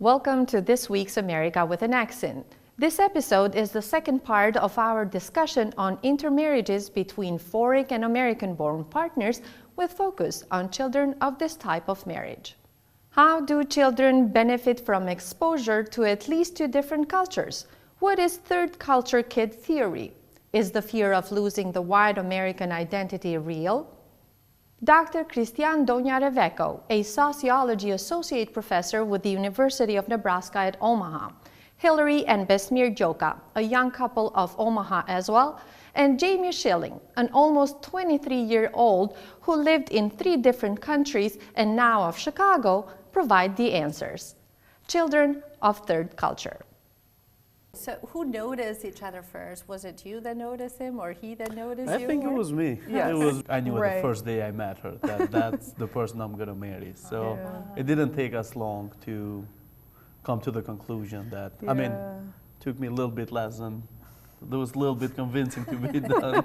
Welcome to this week's America with an Accent. This episode is the second part of our discussion on intermarriages between foreign and American-born partners with focus on children of this type of marriage. How do children benefit from exposure to at least two different cultures? What is third culture kid theory? Is the fear of losing the white American identity real? Dr. Cristian Donjareveco, a sociology associate professor with the University of Nebraska at Omaha, Hillary and Besmir Joka, a young couple of Omaha as well, and Jamie Schilling, an almost 23-year-old who lived in 3 different countries and now of Chicago, provide the answers. Children of third culture. So who noticed each other first? Was it you that noticed him or he that noticed you? I think it was me. Yes. I knew Right. the first day I met her that that's the person I'm going to marry. So it didn't take us long to come to the conclusion that, I mean, took me a little bit less than, there was a little bit convincing to be done.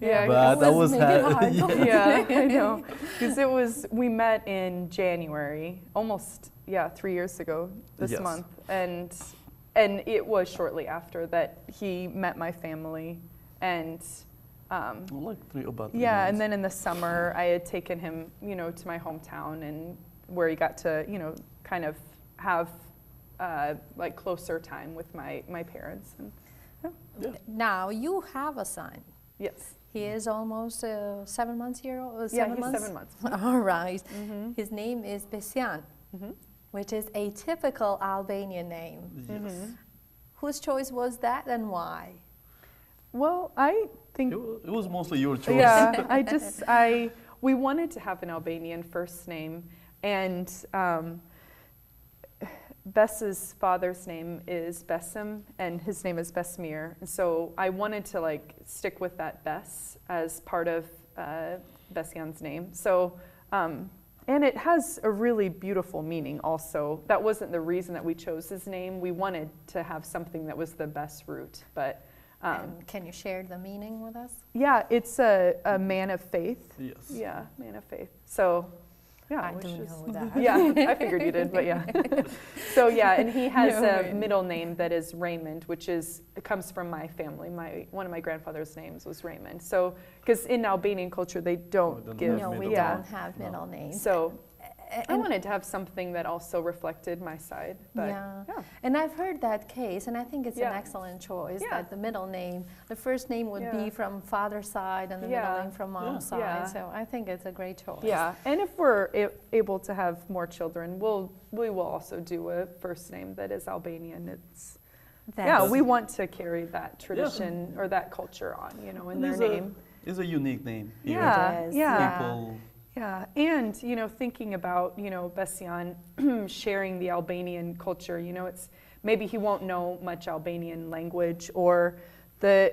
But I was happy. Yeah, I know. Because we met in January, almost, 3 years ago this month. And it was shortly after that he met my family, and Like about 3 and months. then in the summer I had taken him, to my hometown, and where he got to, kind of have like closer time with my parents. And, Now you have a son. yes. He is almost 7 months here. He's 7 months. All right. His name is Besian, which is a typical Albanian name. Yes. Whose choice was that and why? Well, I think It was mostly your choice. We wanted to have an Albanian first name, and Bess's father's name is Besim, and his name is Besmir. And so I wanted to stick with that Bess as part of Besian's name. So, and it has a really beautiful meaning also. That wasn't the reason that we chose his name. We wanted to have something that was the best root, but And can you share the meaning with us? yeah, it's a man of faith. Yes. Yeah, man of faith. So, I which do is- know that. Yeah, I figured you did, but yeah. So yeah, and he has No, a right. middle name that is Raymond, which it comes from my family. One of my grandfather's names was Raymond. So, because in Albanian culture they don't don't give. No, we middle don't name. have middle names. So I wanted to have something that also reflected my side. But Yeah. And I've heard that case, and I think it's an Yeah. excellent choice, Yeah. that the middle name, the first name would be from father's side and the middle Yeah. name from mom's side. Yeah. So I think it's a great choice. Yeah, and if we're able to have more children, we will also do a first name that is Albanian. That's- We want to carry that tradition or that culture on, in their name. It's a unique name. Here. Yeah, is, yeah. People, Yeah, and thinking about Besian sharing the Albanian culture, it's maybe he won't know much Albanian language, or the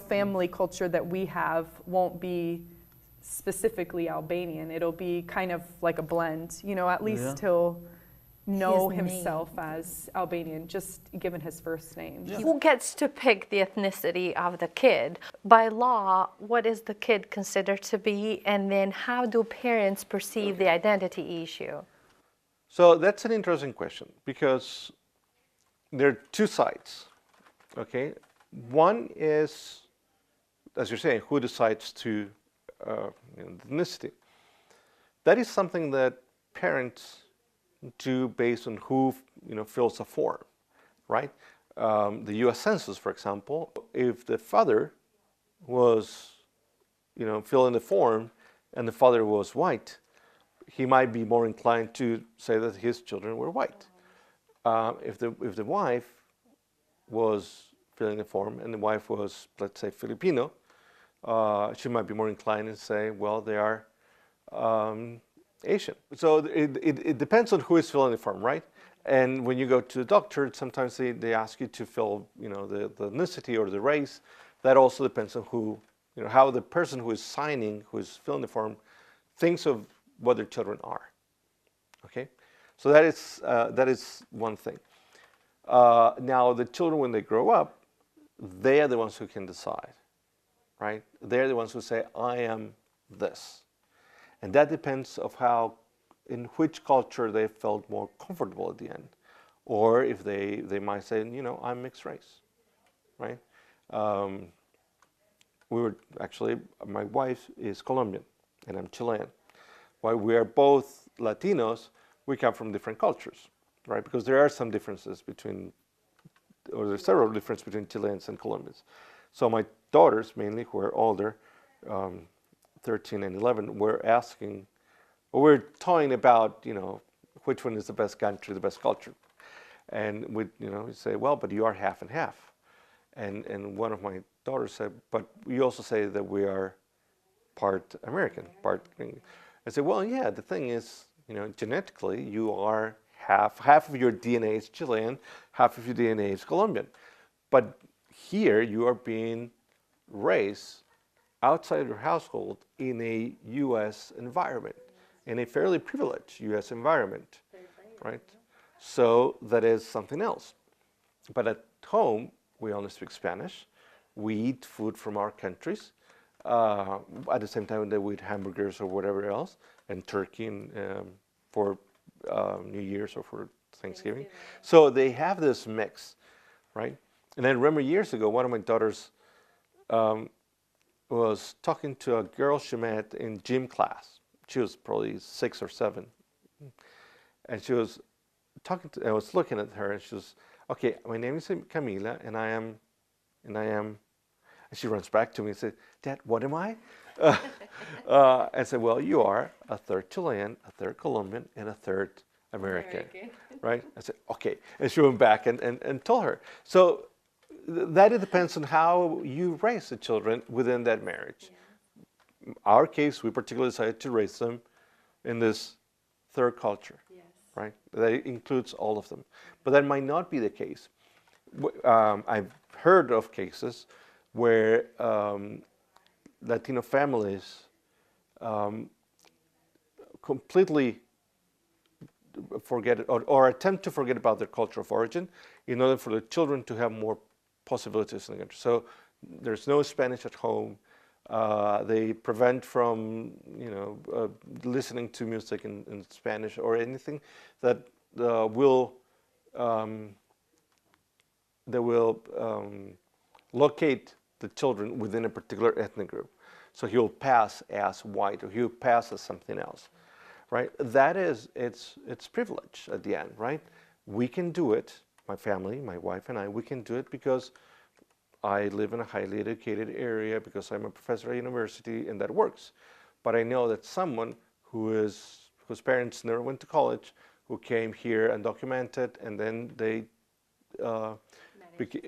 family culture that we have won't be specifically Albanian. It'll be kind of like a blend. At least he'll know His name. himself as Albanian, just given his first name. Yeah. Who gets to pick the ethnicity of the kid? By law, what is the kid considered to be? And then how do parents perceive the identity issue? So that's an interesting question, because there are 2 sides. Okay, one is, as you're saying, who decides to ethnicity. That is something that parents do based on who fills a form, right? The U.S. Census, for example, if the father was filling the form and the father was white, he might be more inclined to say that his children were white. If the wife was filling the form and the wife was, let's say, Filipino, she might be more inclined to say, well, they are Asian. So it depends on who is filling the form, right? And when you go to the doctor, sometimes they ask you to fill, the ethnicity or the race. That also depends on who, how the person who is signing, who is filling the form, thinks of what their children are. Okay, so that is one thing. Now the children, when they grow up, they are the ones who can decide, right? They're the ones who say, I am this. And that depends of how in which culture they felt more comfortable at the end. Or if they might say, you know, I'm mixed race, right? My wife is Colombian and I'm Chilean. While we are both Latinos, we come from different cultures, right? Because there are some differences there's several differences between Chileans and Colombians. So my daughters, mainly, who are older, 13 and 11, we're talking about, you know, which one is the best country, the best culture. And we say, well, but you are half and half. And one of my daughters said, but you also say that we are part American, part. I said, well, yeah, the thing is, you know, genetically, you are half of your DNA is Chilean, half of your DNA is Colombian. But here you are being raised outside your household in a U.S. environment, in a fairly privileged U.S. environment, right? So that is something else. But at home, we only speak Spanish. We eat food from our countries. At the same time that we eat hamburgers or whatever else, and turkey for New Year's or for Thanksgiving. So they have this mix, right? And then remember years ago, one of my daughters was talking to a girl she met in gym class. She was probably 6 or 7. And she was I was looking at her and she was, okay, my name is Camila and and she runs back to me and said, Dad, what am I? I said, well, you are a third Chilean, a third Colombian, and a third American. Right? I said, okay. And she went back and told her. So that depends on how you raise the children within that marriage. Yeah. Our case, we particularly decided to raise them in this third culture. Yes. Right? That includes all of them. But that might not be the case. I've heard of cases where Latino families completely forget or attempt to forget about their culture of origin in order for the children to have more possibilities in the country. So there's no Spanish at home. They prevent from listening to music in Spanish or anything that will locate the children within a particular ethnic group. So he'll pass as white or he'll pass as something else, right? That is, it's privilege at the end, right? We can do it, my family, my wife and I, we can do it because I live in a highly educated area, because I'm a professor at university, and that works. But I know that someone whose parents never went to college, who came here undocumented, and then they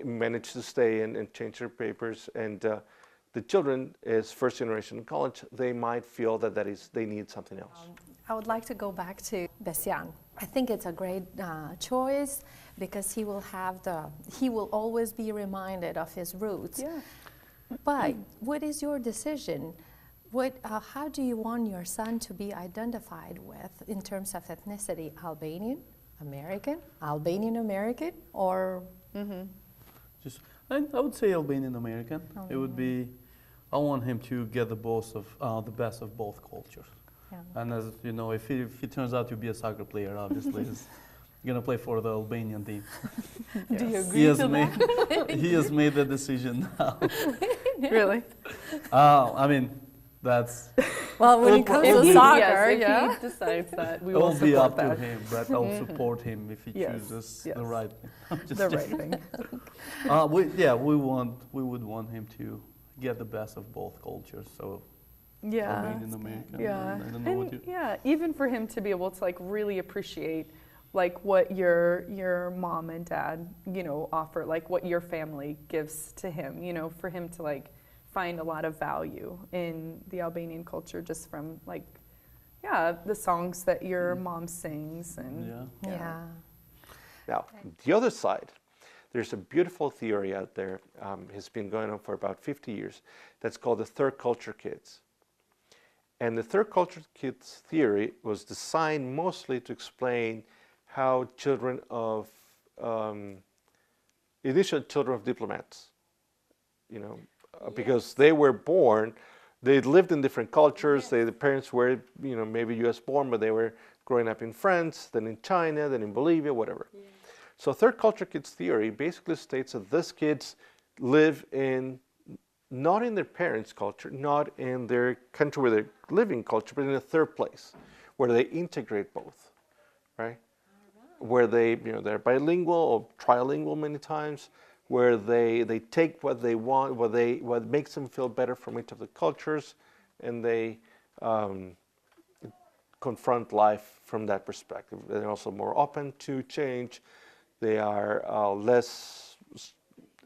managed to stay and change their papers, and the children is first generation in college, they might feel that they need something else. I would like to go back to Bessian. I think it's a great choice because he will always be reminded of his roots. Yeah. But what is your decision? How do you want your son to be identified with in terms of ethnicity? Albanian, American, Albanian American, or? I would say Albanian American. It would be. I want him to get the best of both cultures. Yeah. And as you know, if he turns out to be a soccer player, obviously he's going to play for the Albanian team. Yes. Do you agree to that? He has made the decision now. Really? I mean, that's... Well, when it comes to soccer, if he decides that, we will support that. It will be up that. to him, but I'll support him if he chooses the right thing. The right thing. We would want him to get the best of both cultures. So Albanian American. Yeah. I don't know even for him to be able to like really appreciate like what your mom and dad, offer, like what your family gives to him, for him to like find a lot of value in the Albanian culture just from like the songs that your mom sings and Now, the other side, there's a beautiful theory out there, has been going on for about 50 years, that's called the third culture kids. And the third culture kids theory was designed mostly to explain how initial children of diplomats, because they were born, they lived in different cultures, the parents were, maybe US born, but they were growing up in France, then in China, then in Bolivia, whatever. Yeah. So third culture kids theory basically states that these kids live in, not in their parents' culture, not in their country where they're living culture, but in a third place where they integrate both, right? Where they, they're bilingual or trilingual many times, where they take what they want, what makes them feel better from each of the cultures, and they confront life from that perspective. They're also more open to change. They are less,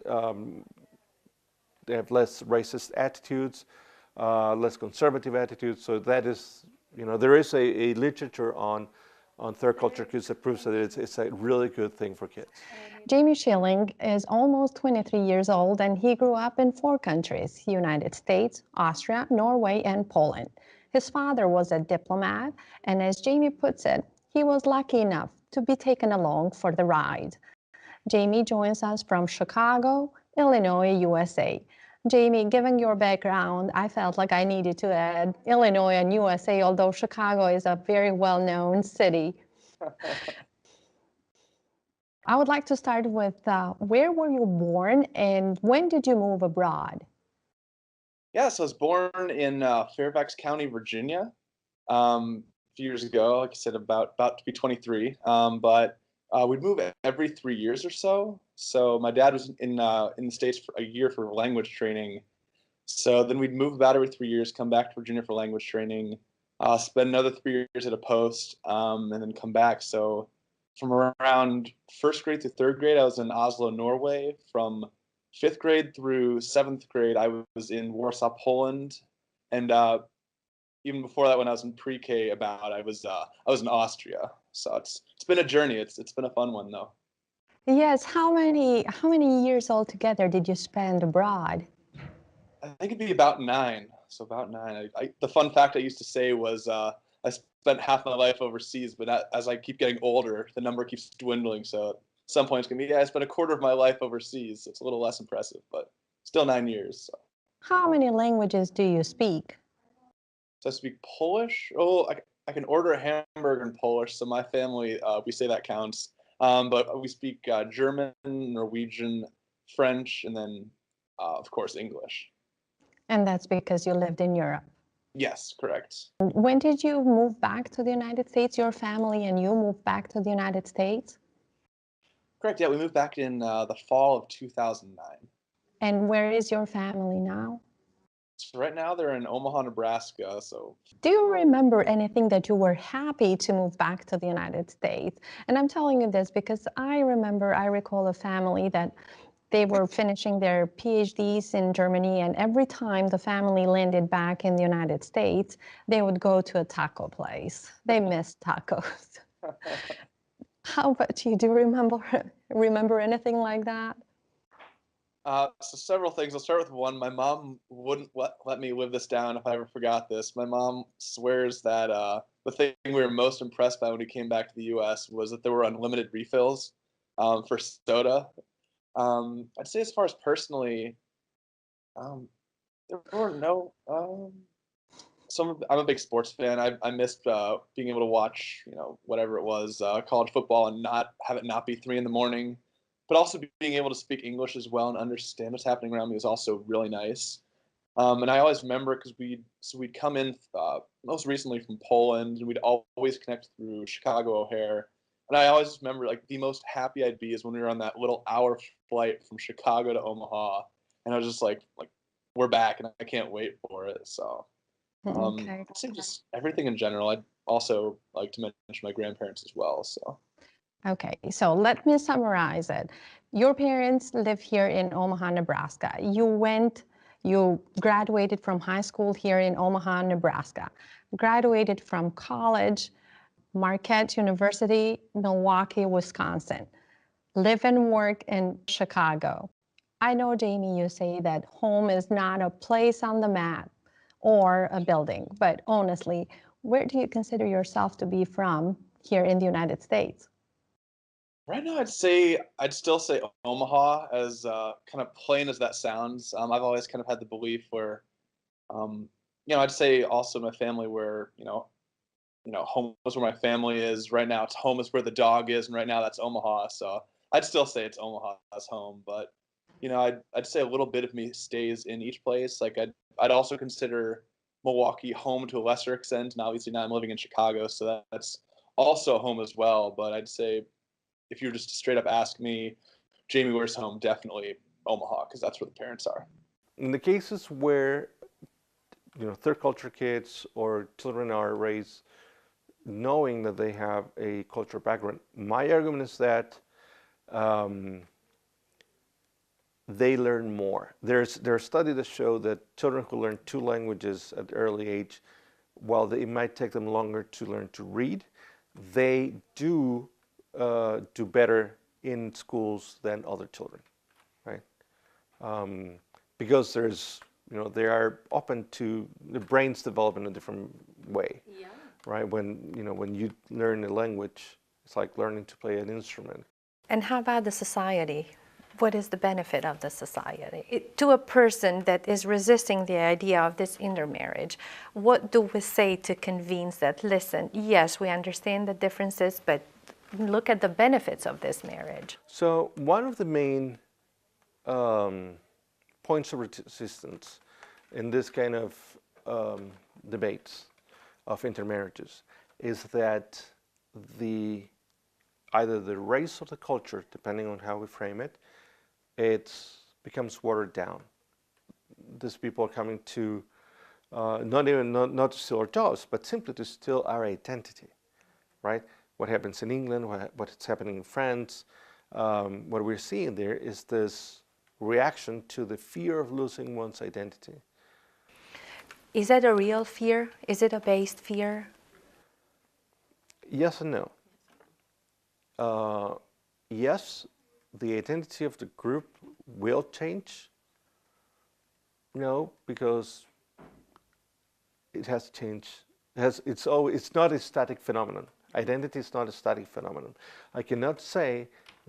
they have less racist attitudes, less conservative attitudes. So that is, there is a literature on third culture kids that proves that it's a really good thing for kids. Jamie Schilling is almost 23 years old, and he grew up in 4 countries: United States, Austria, Norway, and Poland. His father was a diplomat, and as Jamie puts it, he was lucky enough to be taken along for the ride. Jamie joins us from Chicago, Illinois, USA. Jamie, given your background, I felt like I needed to add Illinois and USA, although Chicago is a very well-known city. I would like to start with where were you born and when did you move abroad? Yeah, so I was born in Fairfax County, Virginia, a few years ago. Like I said, about to be 23. But we'd move every 3 years or so. So my dad was in the States for a year for language training. So then we'd move about every 3 years, come back to Virginia for language training, spend another 3 years at a post, and then come back. So from around first grade to third grade, I was in Oslo, Norway. From fifth grade through seventh grade, I was in Warsaw, Poland, and even before that, when I was in pre-K, I was in Austria. So it's been a journey. It's been a fun one though. Yes, how many years altogether did you spend abroad? I think it'd be about 9. So about 9. The fun fact I used to say was I spent half my life overseas, but as I keep getting older, the number keeps dwindling. So at some point it's gonna be, I spent a quarter of my life overseas. So it's a little less impressive, but still 9 years. So. How many languages do you speak? So I speak Polish. Oh, I can order a hamburger in Polish. So my family, we say that counts. But we speak German, Norwegian, French, and then of course English. And that's because you lived in Europe. Yes, correct. When did you move back to the United States? Your family and you moved back to the United States? Correct, yeah, we moved back in the fall of 2009. And where is your family now? So right now they're in Omaha, Nebraska, so. Do you remember anything that you were happy to move back to the United States? And I'm telling you this because I recall a family that they were finishing their PhDs in Germany, and every time the family landed back in the United States, they would go to a taco place. They missed tacos. How about you? Do you remember anything like that? So several things. I'll start with one. My mom wouldn't let me live this down if I ever forgot this. My mom swears that the thing we were most impressed by when we came back to the U.S. was that there were unlimited refills for soda. I'd say as far as personally, there were no. I'm a big sports fan. I missed being able to watch, whatever it was, college football, and not have it not be 3 a.m. But also being able to speak English as well and understand what's happening around me was also really nice. And I always remember because we'd come in most recently from Poland, and we'd always connect through Chicago O'Hare. And I always remember like the most happy I'd be is when we were on that little hour flight from Chicago to Omaha, and I was just like we're back, and I can't wait for it. So Okay. I'd say just everything in general. I'd also like to mention my grandparents as well. So. Okay, so let me summarize it. Your parents live here in Omaha, Nebraska. You graduated from high school here in Omaha, Nebraska. Graduated from college, Marquette University, Milwaukee, Wisconsin. Live and work in Chicago. I know, Jamie, you say that home is not a place on the map or a building, but honestly, where do you consider yourself to be from here in the United States? Right now, I'd still say Omaha, as kind of plain as that sounds. I've always kind of had the belief where, I'd say also my family where, home is where my family is. Right now, it's home is where the dog is, and right now that's Omaha. So I'd still say it's Omaha's home, but I'd say a little bit of me stays in each place. Like I'd also consider Milwaukee home to a lesser extent, and obviously now I'm living in Chicago, so that's also home as well. But I'd say if you were just to straight up ask me, Jamie, where's home? Definitely Omaha, because that's where the parents are. In the cases where third culture kids or children are raised knowing that they have a cultural background, my argument is that they learn more. There are studies that show that children who learn 2 languages at early age, while it might take them longer to learn to read, they do better in schools than other children, right? Because they are open to the brains develop in a different way, right? When you learn a language, it's like learning to play an instrument. And how about the society? What is the benefit of the society? To a person that is resisting the idea of this intermarriage, what do we say to convince that, listen, yes, we understand the differences, but look at the benefits of this marriage? So one of the main points of resistance in this kind of debates of intermarriages is that either the race or the culture, depending on how we frame it, it becomes watered down. These people are coming to not to steal our jobs, but simply to steal our identity, right? What happens in England, what's happening in France, what we're seeing there is this reaction to the fear of losing one's identity. Is that a real fear? Is it a based fear? Yes and no. Yes, the identity of the group will change. No, because it has changed. It's not a static phenomenon. Identity is not a static phenomenon. I cannot say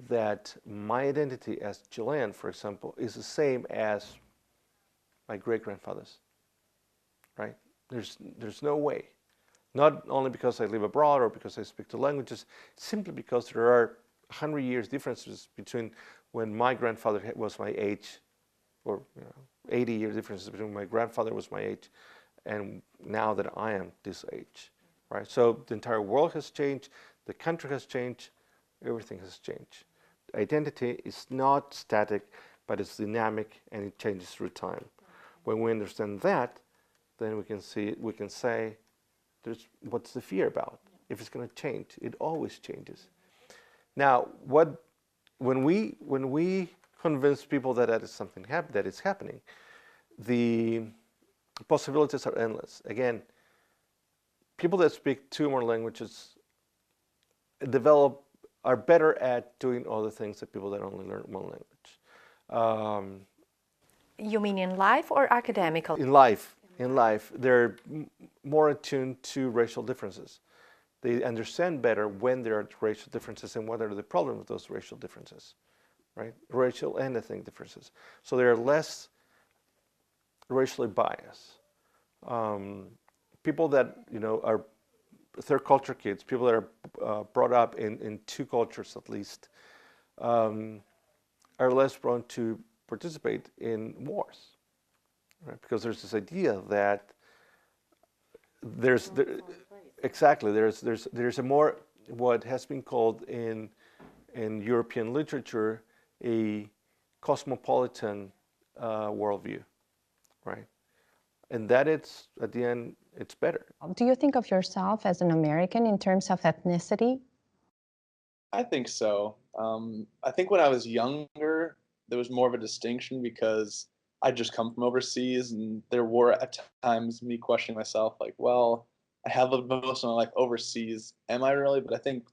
that my identity as Chilean, for example, is the same as my great-grandfather's, right? There's no way. Not only because I live abroad or because I speak 2 languages, simply because there are 100 years differences between when my grandfather was my age, or 80 year differences between my grandfather was my age and now that I am this age, right? So the entire world has changed, the country has changed, everything has changed. Identity is not static, but it's dynamic and it changes through time. When we understand that, then we can say, what's the fear about? If it's going to change, it always changes. Now, when we convince people that is something that is happening, the possibilities are endless. Again, people that speak 2 or more languages are better at doing other things than people that only learn 1 language. You mean in life or academically? In life, they're more attuned to racial differences. They understand better when there are racial differences and what are the problems with those racial differences, right? Racial and ethnic differences. So they are less racially biased. People that are third culture kids, people that are brought up in 2 cultures at least, are less prone to participate in wars, right? Because there's this idea that there's a more, what has been called in European literature, a cosmopolitan worldview, right? And that it's, at the end, it's better. Do you think of yourself as an American in terms of ethnicity? I think so. I think when I was younger, there was more of a distinction because I'd just come from overseas, and there were at times me questioning myself, like, well, I have lived most of my life overseas. Am I really? But I think,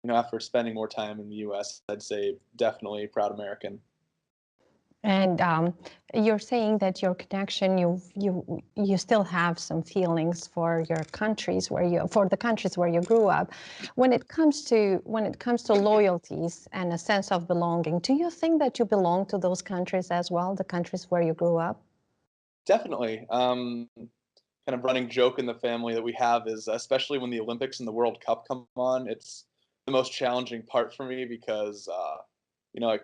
after spending more time in the U.S., I'd say definitely proud American. And you're saying that your connection, you still have some feelings for your countries for the countries where you grew up. When it comes to loyalties and a sense of belonging, do you think that you belong to those countries as well, the countries where you grew up? Definitely. kind of running joke in the family that we have is, especially when the Olympics and the World Cup come on, it's the most challenging part for me because, like,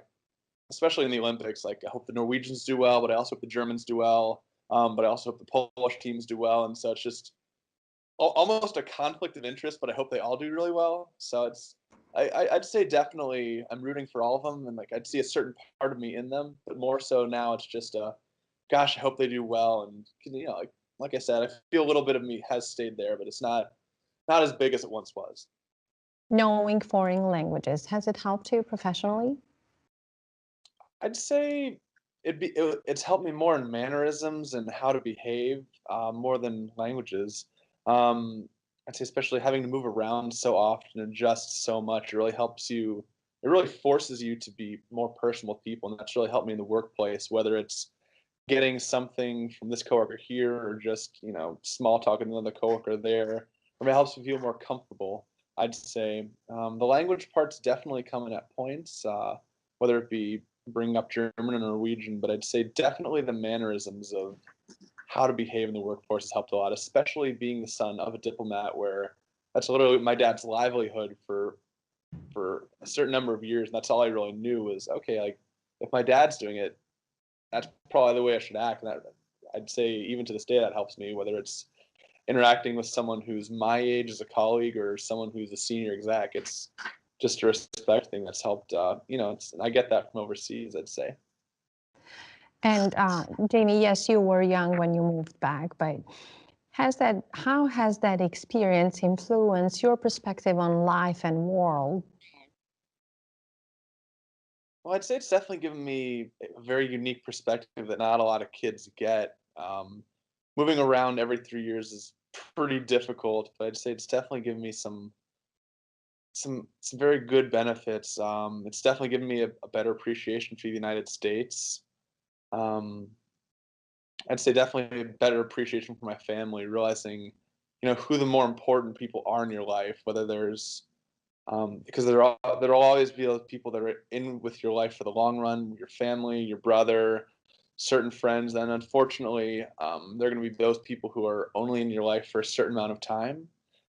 especially in the Olympics, like I hope the Norwegians do well, but I also hope the Germans do well, but I also hope the Polish teams do well, and so it's just almost a conflict of interest, but I hope they all do really well. So I'd say definitely I'm rooting for all of them, and like I'd see a certain part of me in them, but more so now it's just gosh, I hope they do well, and like I said, I feel a little bit of me has stayed there, but it's not as big as it once was. Knowing foreign languages, has it helped you professionally? I'd say it's helped me more in mannerisms and how to behave more than languages. I'd say especially having to move around so often and adjust so much, it really helps you. It really forces you to be more personal with people, and that's really helped me in the workplace. Whether it's getting something from this coworker here, or just small talk with another coworker there, it helps me feel more comfortable. I'd say the language part's definitely coming at points, whether it be bringing up German or Norwegian, but I'd say definitely the mannerisms of how to behave in the workforce has helped a lot, especially being the son of a diplomat, where that's literally my dad's livelihood for a certain number of years, and that's all I really knew was, okay, like if my dad's doing it, that's probably the way I should act. And that, I'd say even to this day that helps me, whether it's interacting with someone who's my age as a colleague or someone who's a senior exec. It's just a respect thing that's helped. I get that from overseas, I'd say. And Jamie, yes, you were young when you moved back, but how has that experience influenced your perspective on life and world? Well, I'd say it's definitely given me a very unique perspective that not a lot of kids get. Moving around every 3 years is pretty difficult, but I'd say it's definitely given me some very good benefits. It's definitely given me a better appreciation for the United States. Um, I'd say definitely a better appreciation for my family, realizing, who the more important people are in your life, whether there's because there'll always be those people that are in with your life for the long run, your family, your brother, certain friends, and unfortunately, they're going to be those people who are only in your life for a certain amount of time.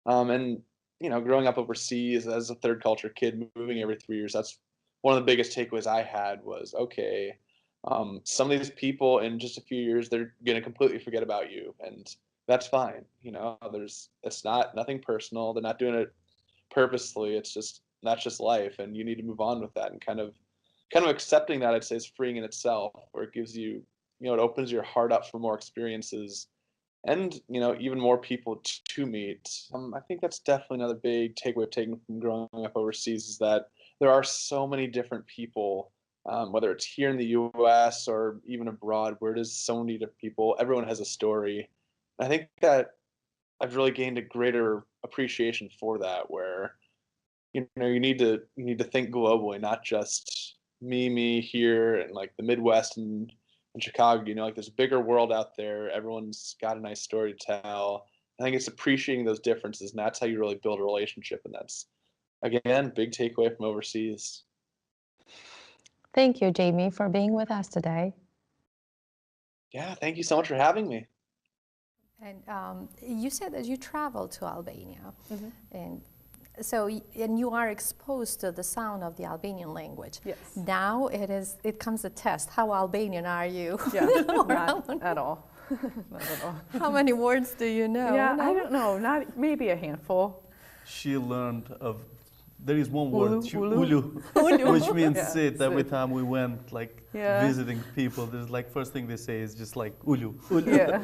And growing up overseas as a third culture kid, moving every 3 years, that's one of the biggest takeaways I had was, okay, some of these people in just a few years, they're going to completely forget about you, and that's fine. It's nothing personal. They're not doing it purposely. That's just life, and you need to move on with that, and kind of accepting that, I'd say, is freeing in itself, where it gives you, it opens your heart up for more experiences and even more people to meet. I think that's definitely another big takeaway I've taken from growing up overseas, is that there are so many different people, whether it's here in the US or even abroad, where it is so many different people. Everyone has a story. I think that I've really gained a greater appreciation for that, where you need to think globally, not just me here and like the Midwest and Chicago. Like there's a bigger world out there. Everyone's got a nice story to tell. I think it's appreciating those differences, and that's how you really build a relationship. And that's, again, big takeaway from overseas. Thank you, Jamie, for being with us today. Yeah, thank you so much for having me. And you said that you traveled to Albania, and so and you are exposed to the sound of the Albanian language. Yes. Now it comes a test. How Albanian are you? Yeah, not at all. Not at all. How many words do you know? Yeah, I don't know. Maybe a handful. She learned of. There is one word, Ulu. ulu, which means Yeah, sit. Every sit. time we went, visiting people, there's first thing they say is just ulu. Yeah.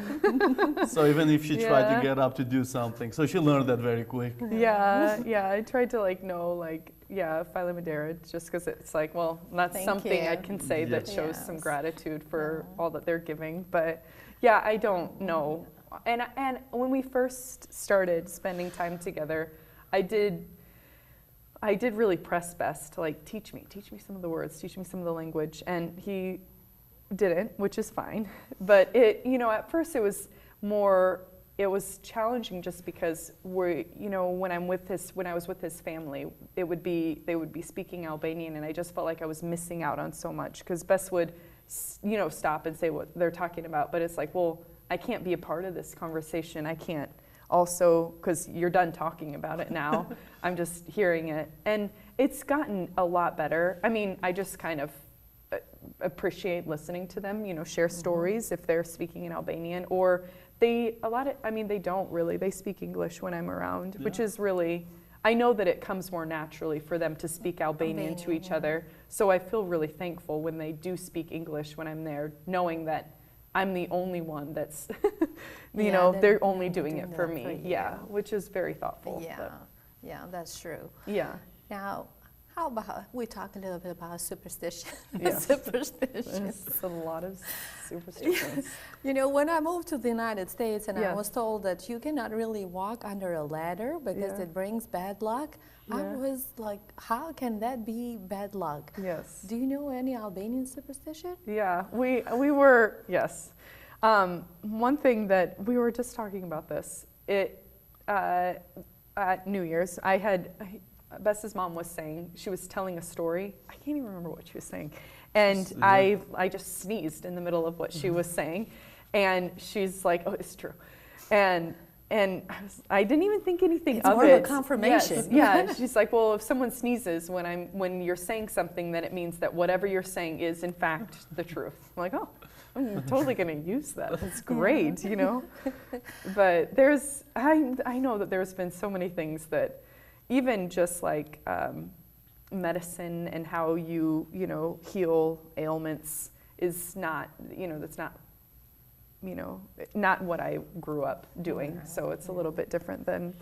So even if she tried to Yeah. get up to do something, so she learned that very quick. Yeah. I tried to know Phila Madeira, just because it's that's Thank something I you. can say that shows some Yes. gratitude for all that they're giving. But yeah, I don't know. And when we first started spending time together, I did really press Bess to teach me some of the words, teach me some of the language, and he didn't, which is fine. But at first it was challenging, just because when I was with his family, they would be speaking Albanian, and I just felt like I was missing out on so much, because Bess would stop and say what they're talking about, but it's I can't be a part of this conversation. I can't also, because you're done talking about it now, I'm just hearing it. And it's gotten a lot better. I mean, I just kind of appreciate listening to them, you know, share stories if they're speaking in Albanian, or they don't really, they speak English when I'm around, which is really, I know that it comes more naturally for them to speak Albanian to each other. So I feel really thankful when they do speak English when I'm there, knowing that I'm the only one that's, you know, they're only doing it for me. Yeah, which is very thoughtful. Yeah, that's true. Yeah. Now, how about we talk a little bit about superstition? Yes. Superstitions. There's a lot of superstitions. You know, when I moved to the United States and I Yeah. was told that you cannot really walk under a ladder because it brings bad luck, I was like, how can that be bad luck? Yes. Do you know any Albanian superstition? Yeah, we were, yes. One thing that we were just talking about this, at New Year's, Bess's mom was saying, she was telling a story. I can't even remember what she was saying. And I just sneezed in the middle of what she was saying. And she's like, oh, it's true. And I didn't even think anything It's of more it. of a confirmation. Yes, yeah, she's like, well, if someone sneezes when you're saying something, then it means that whatever you're saying is in fact the truth. I'm like, oh, I'm totally going to use that. That's great, you know. But I know that there's been so many things that, even just like medicine and how you know, heal ailments is not, you know, that's not, you know, not what I grew up doing. So it's a little bit different than,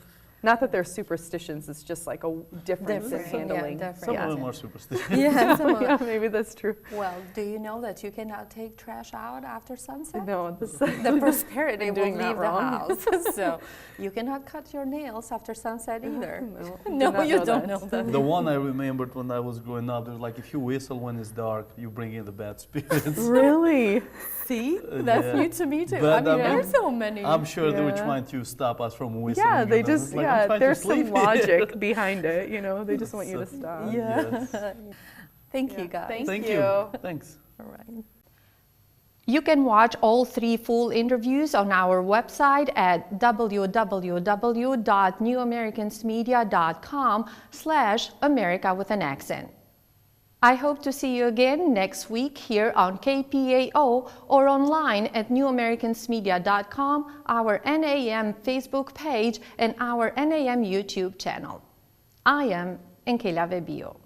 not that they're superstitions, it's just like a difference in handling. Some of them are superstitious. Yeah, maybe that's true. Well, do you know that you cannot take trash out after sunset? No, The prosperity will doing leave that the wrong. house. So you cannot cut your nails after sunset either. No, No, you don't know that. The one I remembered when I was growing up, there was like, if you whistle when it's dark, you bring in the bad spirits. Really? See, that's new to me too. But I mean, there's so many. I'm sure they were Yeah. trying to stop us from whistling. Yeah, they and I was just, like, I'm trying to there's sleep some here. logic behind it, you know, they just want you to stop. Yes. Thank you, guys. Thank you. you. Thanks. All right. You can watch all 3 full interviews on our website at www.newamericansmedia.com/America with an accent. I hope to see you again next week here on KPAO or online at newamericansmedia.com, our NAM Facebook page, and our NAM YouTube channel. I am Enkela Vehbiu.